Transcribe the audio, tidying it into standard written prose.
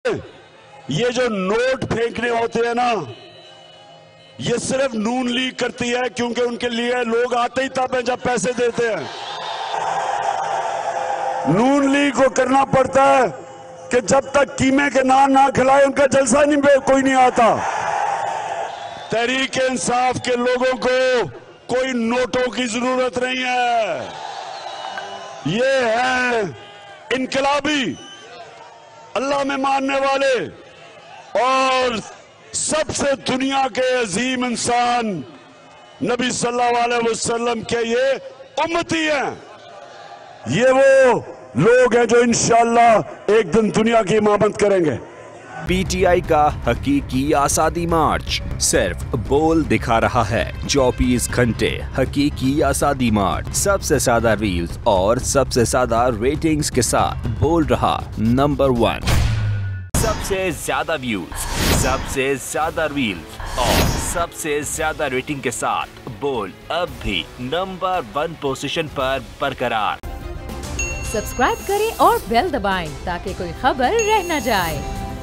ये जो नोट फेंकने होते हैं ना, ये सिर्फ नून लीग करती है, क्योंकि उनके लिए लोग आते ही तब हैं जब पैसे देते हैं। नून लीग को करना पड़ता है कि जब तक कीमे के नान ना खिलाए उनका जलसा नहीं, कोई नहीं आता। तहरीक इंसाफ के लोगों को कोई नोटों की जरूरत नहीं है। ये है इनकलाबी, अल्लाह में मानने वाले और सबसे दुनिया के अजीम इंसान नबी सल्लल्लाहु अलैहि वसल्लम के ये उम्मती हैं। ये वो लोग हैं जो इंशाअल्लाह एक दिन दुनिया की इमामत करेंगे। पीटीआई का हकीकी आज़ादी मार्च सिर्फ बोल दिखा रहा है। 24 घंटे हकीकी आज़ादी मार्च, सबसे ज्यादा रील्स और सबसे ज्यादा रेटिंग्स के साथ बोल रहा नंबर 1। सबसे ज्यादा व्यूज, सबसे ज्यादा रील्स और सबसे ज्यादा रेटिंग के साथ बोल अब भी नंबर 1 पोजीशन पर बरकरार। सब्सक्राइब करें और बेल दबाएं ताकि कोई खबर रह न जाए।